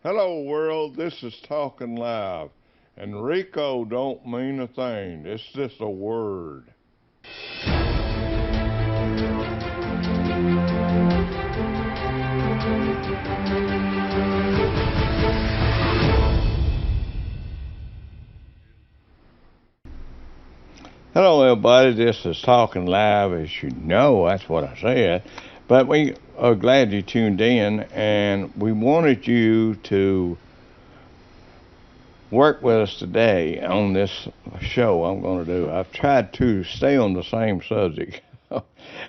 Hello world, this is Talkin Live, and RICO don't mean a thing, it's just a word. Hello everybody, this is Talkin Live. As you know, that's what I said. But we are glad you tuned in, and we wanted you to work with us today on this show I'm going to do. I've tried to stay on the same subject.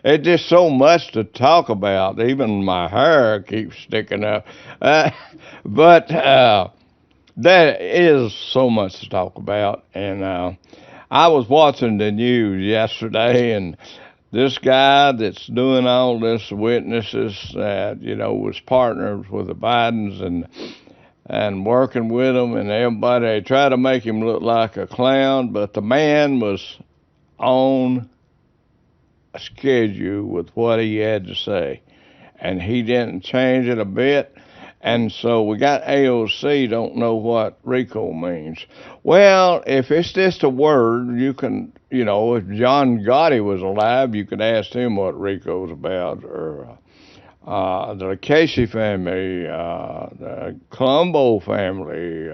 It's just so much to talk about. Even my hair keeps sticking up. But there is so much to talk about, and I was watching the news yesterday, and this guy that's doing all this witnesses that was partners with the Bidens and working with them, and everybody, they try to make him look like a clown, but the man was on a schedule with what he had to say, and he didn't change it a bit. And so we got AOC don't know what RICO means. Well, if it's just a word, you can, if John Gotti was alive, you could ask him what RICO's about, or the Casey family, the Colombo family,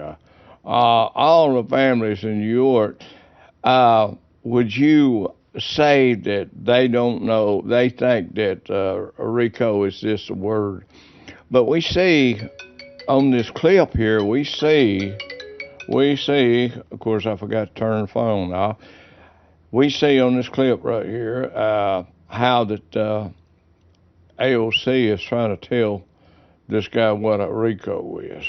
all the families in New York. Would you say that they don't know, they think that RICO is just a word? But we see on this clip here, we see, of course I forgot to turn the phone off. We see on this clip right here how that AOC is trying to tell this guy what a RICO is.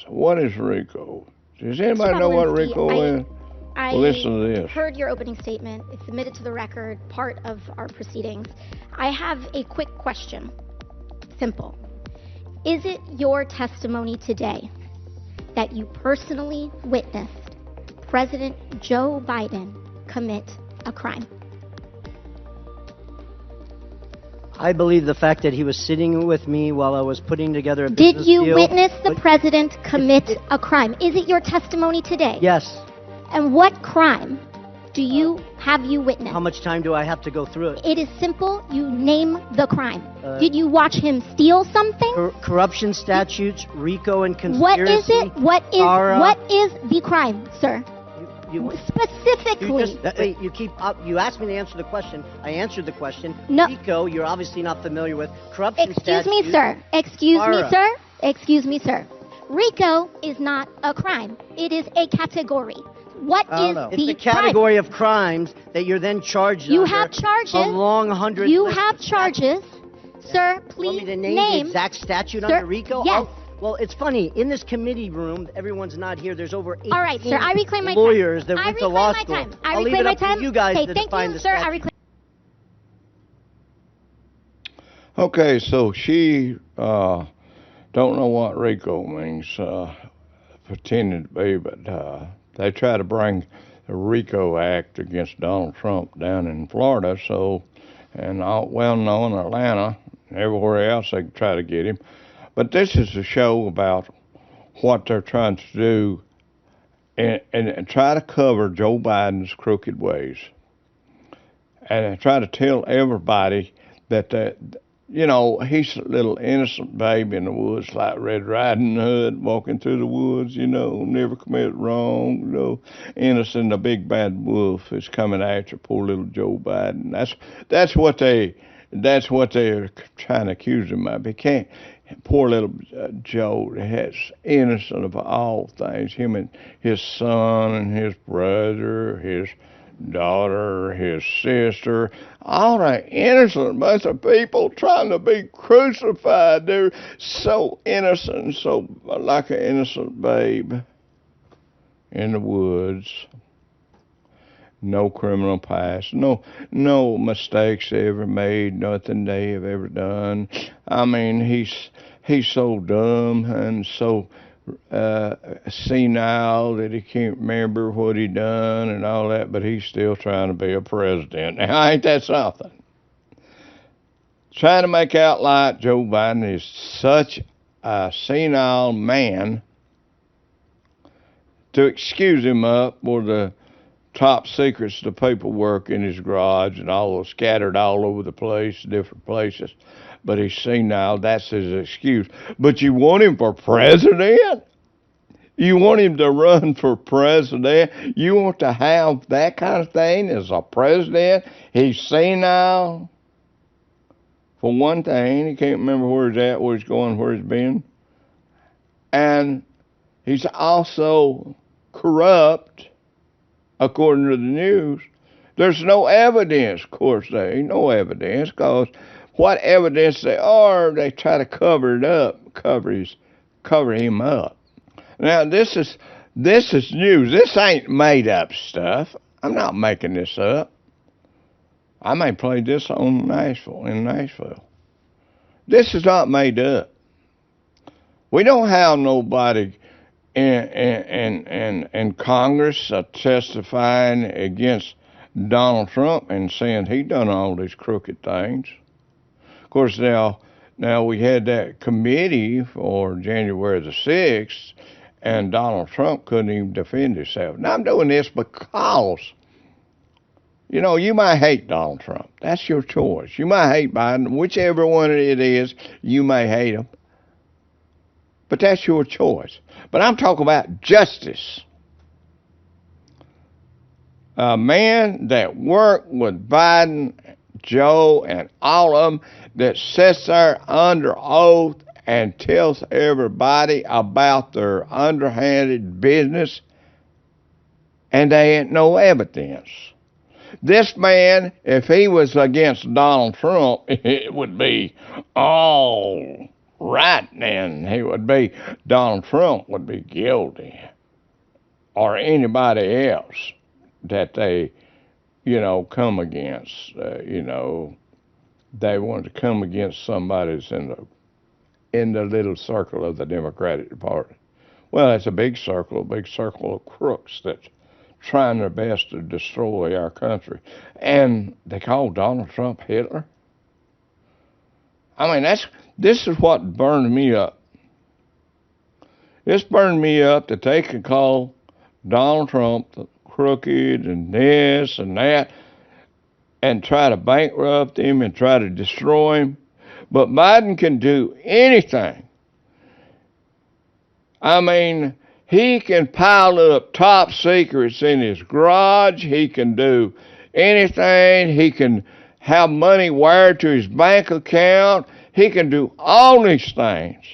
What is RICO? Does anybody know what RICO is? I listen to this. Heard your opening statement. It's submitted to the record, part of our proceedings. I have a quick question. Simple. Is it your testimony today that you personally witnessed President Joe Biden commit a crime? I believe the fact that he was sitting with me while I was putting together a business deal. Did you witness the president commit a crime? Is it your testimony today? Yes. And what crime have you witnessed? How much time do I have to go through it? It is simple. You name the crime. Did you watch him steal something? Corruption statutes, RICO and conspiracy. What is it? What is the crime, sir? Specifically. You asked me to answer the question. I answered the question. No. RICO, you're obviously not familiar with. Corruption statutes. Excuse me, sir. RICO is not a crime. It is a category. What is the It's a category of crimes that you're then charged You under have charges. a long 100. You have charges. Sir, please want me to name the exact statute under RICO? Yes. Well, it's funny. In this committee room, everyone's not here. There's over 18 All right, sir, I reclaim my lawyers time. that went to law school. I'll leave it up to you guys to thank define you, the sir. statute. I reclaim. Okay, so she don't know what RICO means, pretending to be, but they try to bring the RICO Act against Donald Trump down in Florida, and well known in Atlanta, everywhere else they can try to get him. But this is a show about what they're trying to do and try to cover Joe Biden's crooked ways. And try to tell everybody that, he's a little innocent baby in the woods, like Red Riding Hood, walking through the woods, never committed wrong, innocent. A big bad wolf is coming after poor little Joe Biden. That's what they're trying to accuse him of. He can't. Poor little Joe is innocent of all things. Him and his son and his brother, his daughter, his sister, all the innocent bunch of people trying to be crucified. They're so innocent, so like an innocent babe in the woods. No criminal past, no mistakes they ever made, nothing they have ever done. I mean, he's so dumb and so senile that he can't remember what he done and all that, but he's still trying to be a president. Now, ain't that something? Trying to make out like Joe Biden is such a senile man to excuse him up for the top secrets, the paperwork in his garage and all scattered all over the place, different places. But he's senile, that's his excuse. But you want him for president? You want him to run for president? You want to have that kind of thing as a president? He's senile. For one thing, he can't remember where he's at, where he's going, where he's been. And he's also corrupt, according to the news. There's no evidence, of course, there ain't no evidence, because what evidence there are, they try to cover it up, cover him up. Now, this is news. This ain't made up stuff. I'm not making this up. I may play this in Nashville. This is not made up. We don't have nobody in Congress testifying against Donald Trump and saying he done all these crooked things. Of course, now we had that committee for January the 6th, and Donald Trump couldn't even defend himself. Now, I'm doing this because, you know, you might hate Donald Trump. That's your choice. You might hate Biden. Whichever one it is, you may hate him. But that's your choice. But I'm talking about justice. A man that worked with Biden, Joe, and all of them, that sits there under oath and tells everybody about their underhanded business, and there ain't no evidence. This man, if he was against Donald Trump, it would be all right then. Donald Trump would be guilty, or anybody else that they, come against. They want to come against somebody that's in the little circle of the Democratic Party. Well, it's a big circle of crooks that's trying their best to destroy our country. And they call Donald Trump Hitler. I mean, this is what burned me up. This burned me up that they could call Donald Trump crooked and this and that and try to bankrupt him and try to destroy him. But Biden can do anything. I mean, he can pile up top secrets in his garage. He can do anything. He can have money wired to his bank account. He can do all these things.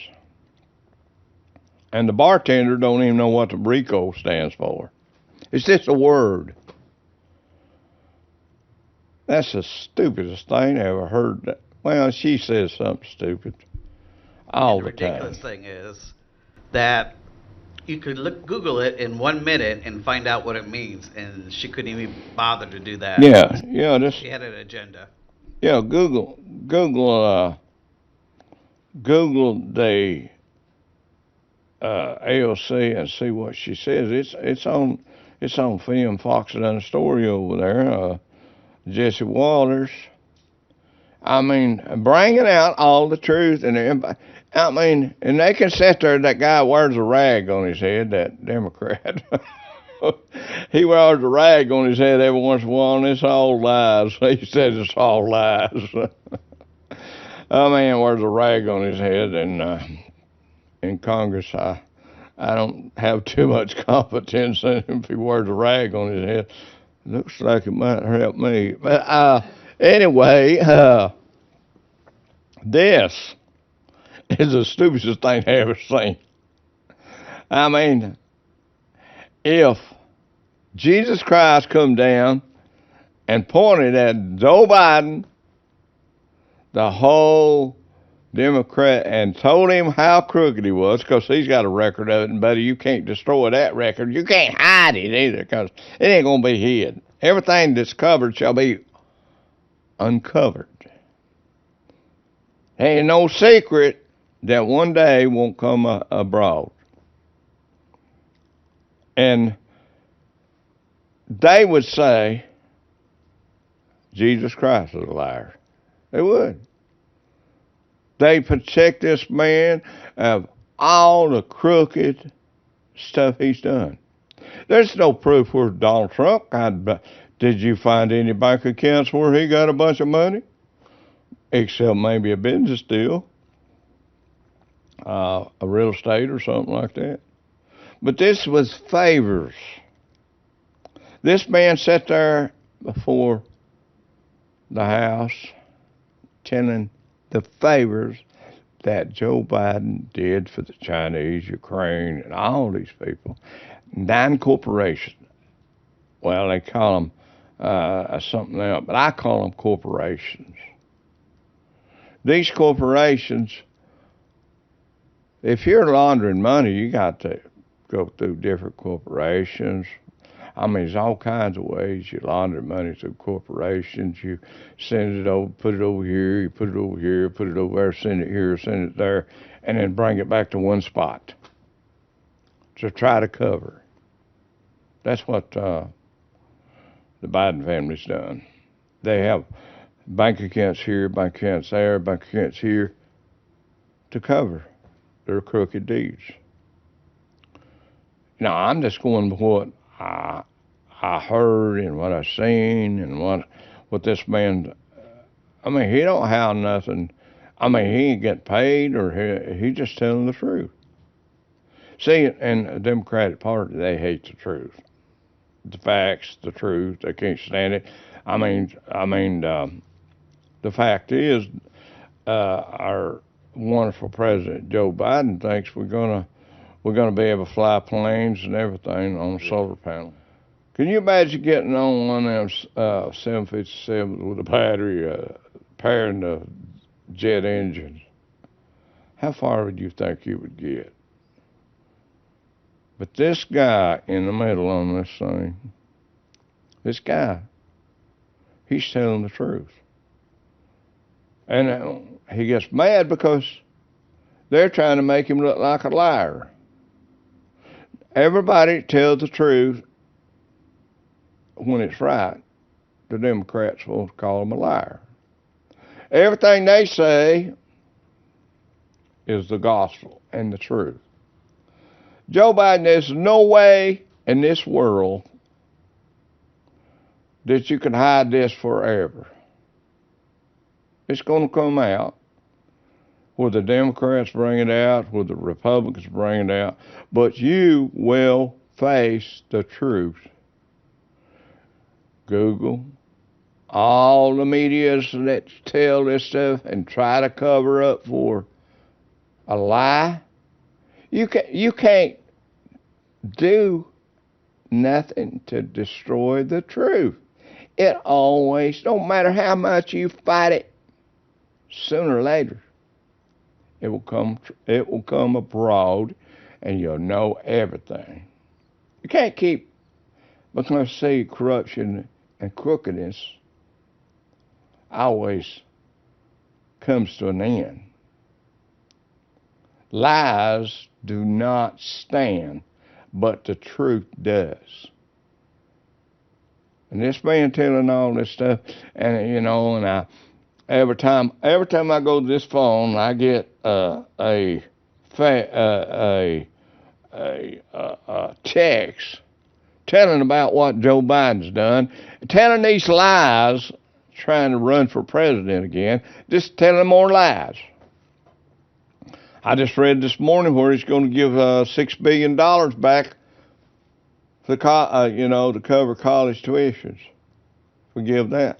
And the bartender don't even know what the RICO stands for. It's just a word. That's the stupidest thing I ever heard. Well, she says something stupid all the time. The ridiculous thing is that you could Google it in 1 minute and find out what it means, and she couldn't even bother to do that. Yeah. She had an agenda. Yeah, Google the AOC and see what she says. It's on film. Fox has done a story over there. Jesse Waters. I mean, bringing out all the truth and everybody. I mean, and they can sit there. That guy wears a rag on his head. That Democrat. He wears a rag on his head every once in a while, and it's all lies. He says it's all lies. A man wears a rag on his head, and in Congress, I don't have too much confidence in him if he wears a rag on his head. Looks like it might help me. But anyway, this is the stupidest thing I ever seen. I mean, if Jesus Christ come down and pointed at Joe Biden, the whole Democrat, and told him how crooked he was, because he's got a record of it, and buddy, you can't destroy that record. You can't hide it either, because it ain't going to be hid. Everything that's covered shall be uncovered. Ain't no secret that one day won't come abroad. And they would say Jesus Christ is a liar. They would. They protect this man of all the crooked stuff he's done. There's no proof where Donald Trump got. Did you find any bank accounts where he got a bunch of money? Except maybe a business deal, a real estate or something like that. But this was favors. This man sat there before the House telling the favors that Joe Biden did for the Chinese, Ukraine, and all these people. 9 corporations. Well, they call them something else, but I call them corporations. These corporations, if you're laundering money, you got to go through different corporations. I mean, there's all kinds of ways you launder money through corporations. You send it over, put it over here, you put it over here, put it over there, send it here, send it there, and then bring it back to one spot to try to cover. That's what the Biden family's done. They have bank accounts here, bank accounts there, bank accounts here to cover their crooked deeds. Now, I'm just going with what I heard and what I seen and what this man. I mean, he don't have nothing. I mean, he ain't get paid, or he just telling the truth. See, in the Democratic Party, they hate the truth, the facts, the truth. They can't stand it. I mean, the fact is, our wonderful President Joe Biden thinks we're gonna be able to fly planes and everything on a solar panel. Can you imagine getting on one of them 757s with a battery, pairing the jet engines? How far would you think you would get? But this guy in the middle on this thing, this guy, he's telling the truth. And he gets mad because they're trying to make him look like a liar. Everybody tells the truth when it's right. The Democrats will call him a liar. Everything they say is the gospel and the truth. Joe Biden, there's no way in this world that you can hide this forever. It's going to come out. Whether the Democrats bring it out, whether the Republicans bring it out, but you will face the truth. Google, all the medias that tell this stuff and try to cover up for a lie. You can't do nothing to destroy the truth. It always, no matter how much you fight it, sooner or later, it will come abroad, and you'll know everything. You can't keep, because see, corruption and crookedness always comes to an end. Lies do not stand, but the truth does. And this man telling all this stuff, and and every time I go to this phone, I get a text telling about what Joe Biden's done, telling these lies, trying to run for president again, just telling more lies. I just read this morning where he's going to give $6 billion back to cover college tuitions. Forgive that.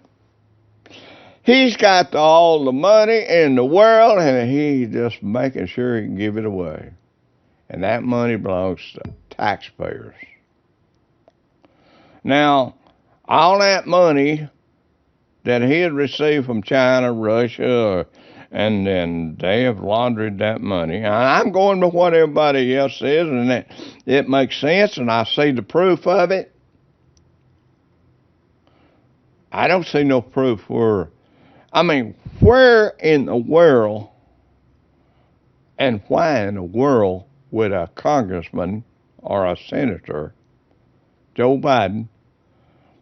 He's got all the money in the world, and he's just making sure he can give it away. And that money belongs to taxpayers. Now, all that money that he had received from China, Russia, and then they have laundered that money. And I'm going with what everybody else says, and it makes sense, and I see the proof of it. I don't see no proof where in the world and why in the world would a congressman or a senator, Joe Biden,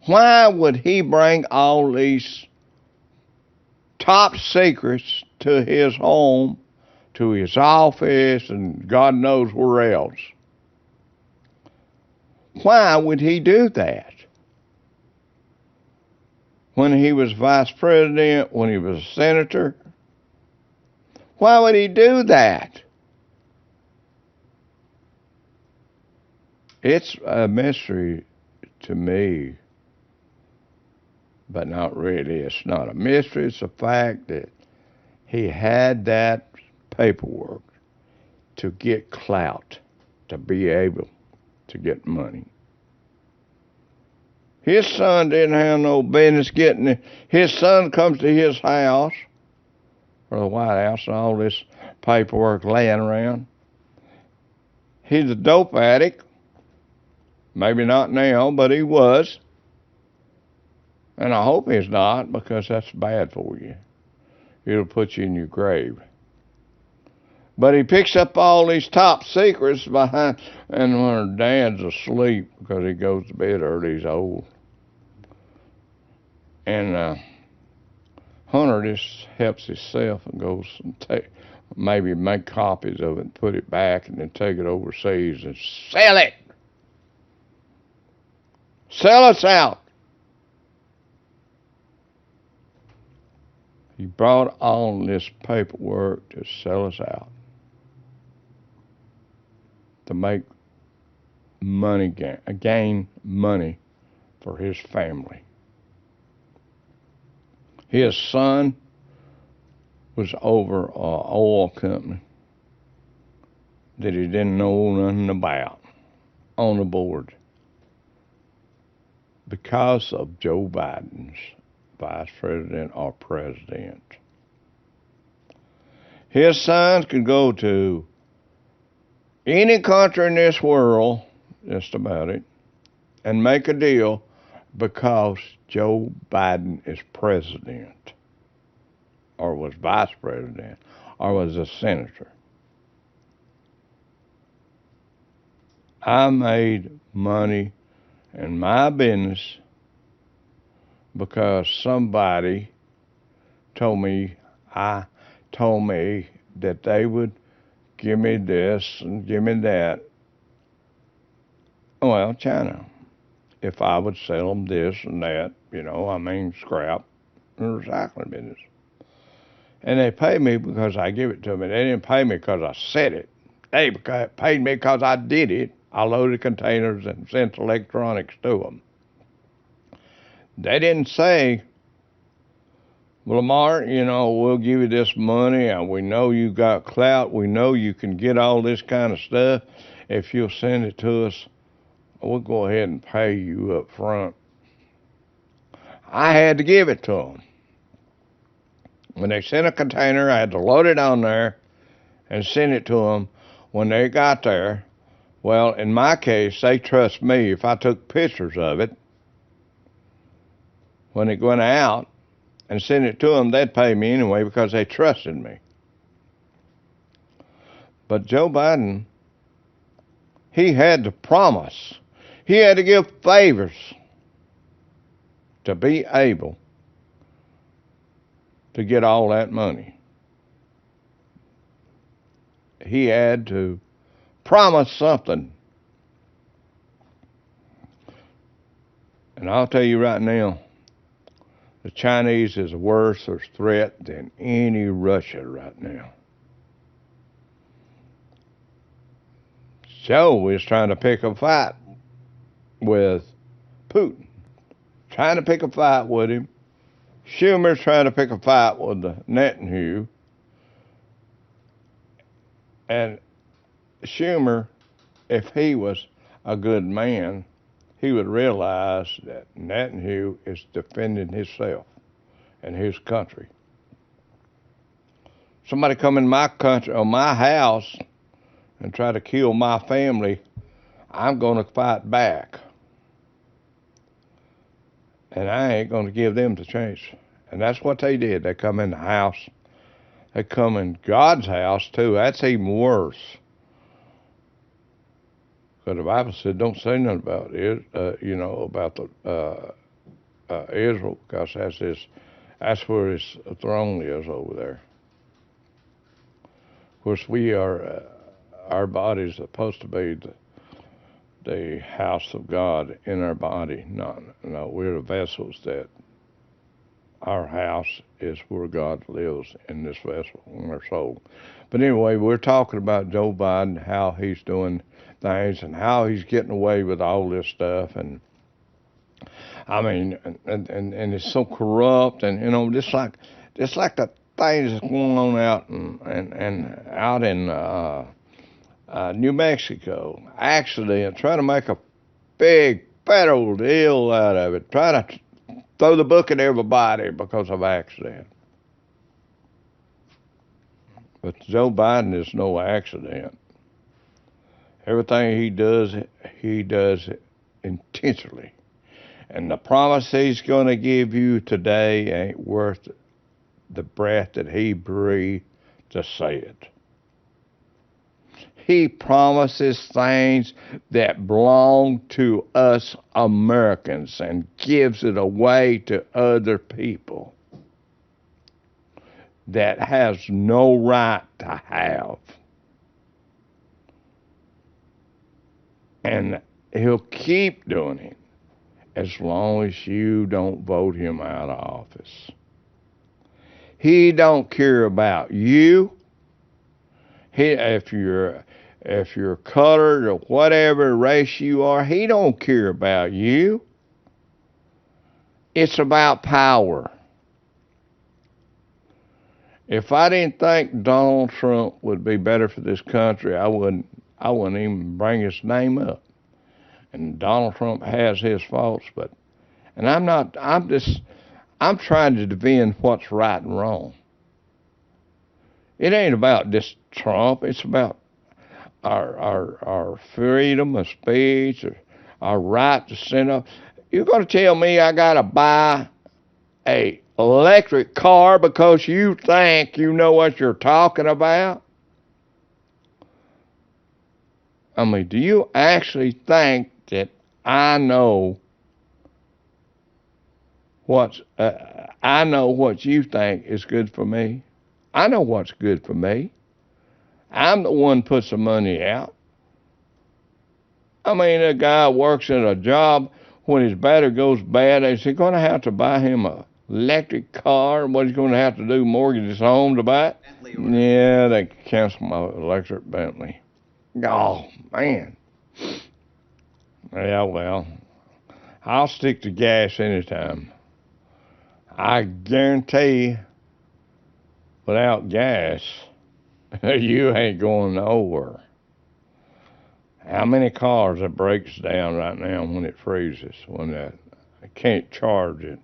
why would he bring all these top secrets to his home, to his office, and God knows where else. Why would he do that? When he was vice president, when he was a senator, why would he do that? It's a mystery to me, but not really. It's not a mystery. It's a fact that he had that paperwork to get clout, to be able to get money. His son didn't have no business getting it. His son comes to his house, or the White House, and all this paperwork laying around. He's a dope addict. Maybe not now, but he was. And I hope he's not, because that's bad for you. It'll put you in your grave. But he picks up all these top secrets behind, and when her dad's asleep, because he goes to bed early, he's old. And Hunter just helps himself and goes and maybe make copies of it and put it back and then take it overseas and sell it. Sell us out. He brought all this paperwork to sell us out, to make money, gain money for his family. His son was over an oil company that he didn't know nothing about on the board because of Joe Biden's vice president or president. His sons could go to any country in this world, just about it, and make a deal because Joe Biden is president, or was vice president, or was a senator. I made money in my business because somebody told me that they would give me this and give me that. Well, China. If I would sell them this and that, scrap and recycling business. And they pay me because I give it to them. They didn't pay me because I said it. They paid me because I did it. I loaded containers and sent electronics to them. They didn't say, well, Lamar, we'll give you this money, and we know you got clout. We know you can get all this kind of stuff. If you'll send it to us, we'll go ahead and pay you up front. I had to give it to them. When they sent a container, I had to load it on there and send it to them. When they got there, well, in my case, they trust me. If I took pictures of it, when it went out and sent it to them, they'd pay me anyway because they trusted me. But Joe Biden, he had to promise. He had to give favors to be able to get all that money. He had to promise something. And I'll tell you right now, the Chinese is a worse threat than any Russia right now. Joe is trying to pick a fight with Putin, trying to pick a fight with him. Schumer's trying to pick a fight with Netanyahu. And Schumer, if he was a good man, he would realize that Netanyahu is defending himself and his country. Somebody come in my country or my house and try to kill my family, I'm going to fight back. And I ain't going to give them the chance. And that's what they did. They come in the house. They come in God's house, too. That's even worse. Because the Bible said, don't say nothing about it, about Israel, because that's where his throne is over there. course, we are, our body is supposed to be the house of God in our body. No, we're the vessels that our house is where God lives in this vessel, in our soul. But anyway, we're talking about Joe Biden, how he's doing things and how he's getting away with all this stuff. And I mean, and it's so corrupt, and you know, just like the things that's going on out and out in New Mexico, accident, trying to make a big federal deal out of it, trying to throw the book at everybody because of accident. But Joe Biden is no accident. Everything he does intentionally. And the promise he's going to give you today ain't worth the breath that he breathed to say it. He promises things that belong to us Americans and gives it away to other people that has no right to have. And he'll keep doing it as long as you don't vote him out of office. He don't care about you. If you're colored or whatever race you are, he don't care about you. It's about power. If I didn't think Donald Trump would be better for this country, I wouldn't even bring his name up. And Donald Trump has his faults, I'm trying to defend what's right and wrong. It ain't about this Trump. It's about our freedom of speech, our right to stand up. You're going to tell me I got to buy a electric car because you think you know what you're talking about? I mean, do you actually think that I know what you think is good for me? I know what's good for me. I'm the one who puts the money out. I mean, a guy works in a job, when his battery goes bad, is he going to have to buy him a electric car? What he's going to have to do, mortgage his home to buy it? Yeah, they canceled my electric Bentley. Oh, man. Yeah, well, I'll stick to gas anytime. I guarantee without gas, you ain't going nowhere. How many cars it breaks down right now when it freezes, when I can't charge it?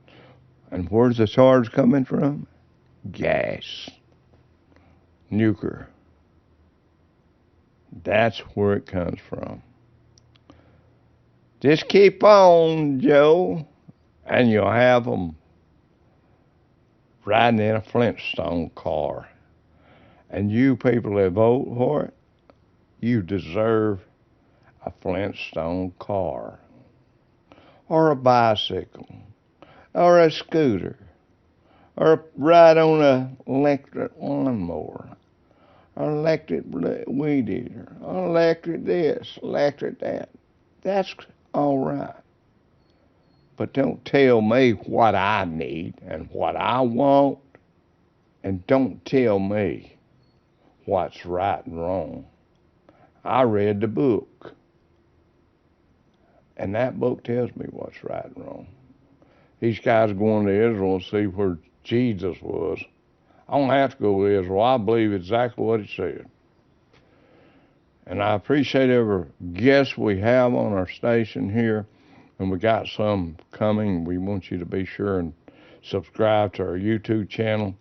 And where's the charge coming from? Gas. Nuclear. That's where it comes from. Just keep on, Joe, and you'll have them riding in a Flintstone car. And you people that vote for it, you deserve a Flintstone car, or a bicycle, or a scooter, or a ride on an electric lawnmower, or electric weed eater, or electric this, electric that. That's all right. But don't tell me what I need and what I want, and don't tell me what's right and wrong. I read the book, and that book tells me what's right and wrong. These guys going to Israel and see where Jesus was. I don't have to go to Israel. I believe exactly what it said. And I appreciate every guest we have on our station here, and we got some coming. We want you to be sure and subscribe to our YouTube channel,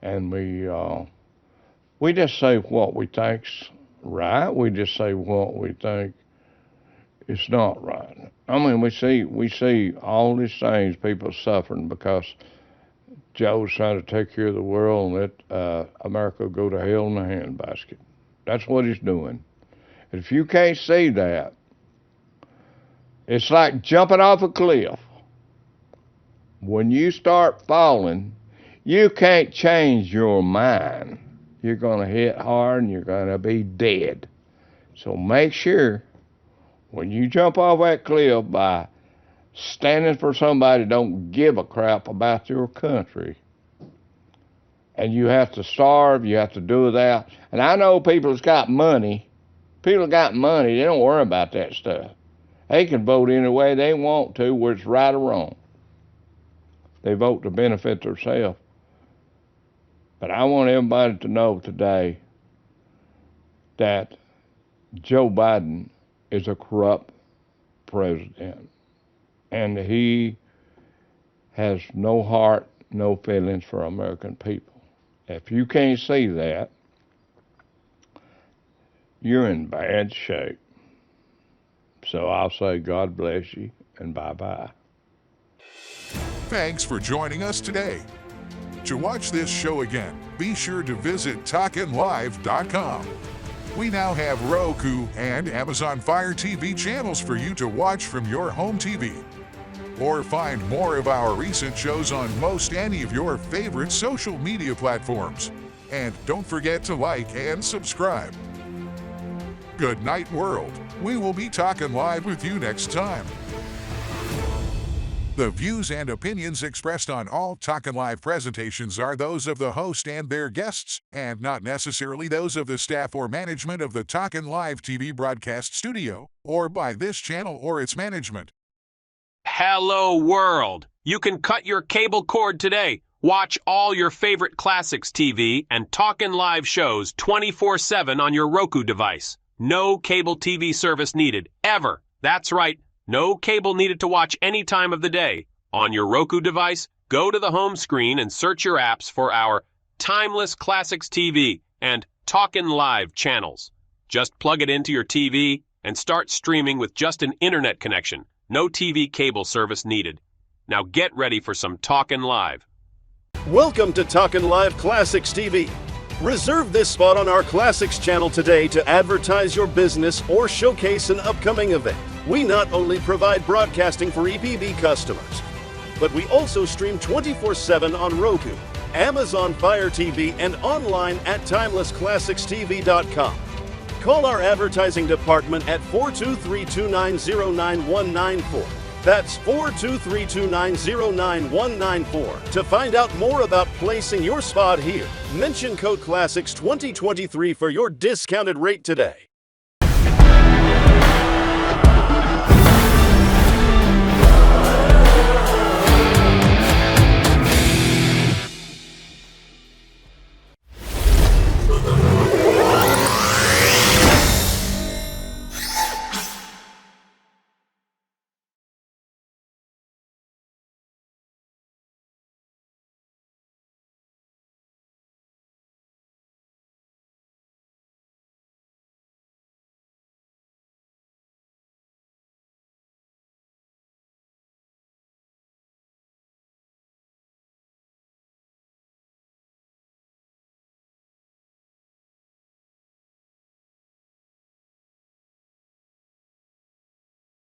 and we just say what we think's right. We just say what we think is not right. I mean, we see all these things, people suffering because Joe's trying to take care of the world and let America go to hell in a handbasket. That's what he's doing. If you can't see that, it's like jumping off a cliff. When you start falling, you can't change your mind. you're going to hit hard and you're going to be dead. So make sure when you jump off that cliff by standing for somebody who don't give a crap about your country, and you have to starve, you have to do that. And I know people that's got money. People got money, they don't worry about that stuff. They can vote any way they want to, whether it's right or wrong. They vote to benefit themselves. But I want everybody to know today that Joe Biden is a corrupt president. And he has no heart, no feelings for American people. If you can't see that, you're in bad shape. So I'll say God bless you and bye-bye. Thanks for joining us today. To watch this show again, be sure to visit talkinlive.com. We now have Roku and Amazon Fire TV channels for you to watch from your home TV. Or find more of our recent shows on most any of your favorite social media platforms. And don't forget to like and subscribe. Good night, world. We will be talking live with you next time. The views and opinions expressed on all Talkin' Live presentations are those of the host and their guests, and not necessarily those of the staff or management of the Talkin' Live TV broadcast studio, or by this channel or its management. Hello, world! You can cut your cable cord today. Watch all your favorite classics TV and Talkin' Live shows 24/7 on your Roku device. No cable TV service needed, ever. That's right. No cable needed to watch any time of the day. On your Roku device, go to the home screen and search your apps for our Timeless Classics TV and Talkin' Live channels. Just plug it into your TV and start streaming with just an internet connection. No TV cable service needed. Now get ready for some Talkin' Live. Welcome to Talkin' Live Classics TV. Reserve this spot on our Classics channel today to advertise your business or showcase an upcoming event. We not only provide broadcasting for EPB customers, but we also stream 24/7 on Roku, Amazon Fire TV, and online at timelessclassicstv.com. Call our advertising department at 423-290-9194. That's 423-290-9194 to find out more about placing your spot here. Mention code CLASSICS 2023 for your discounted rate today.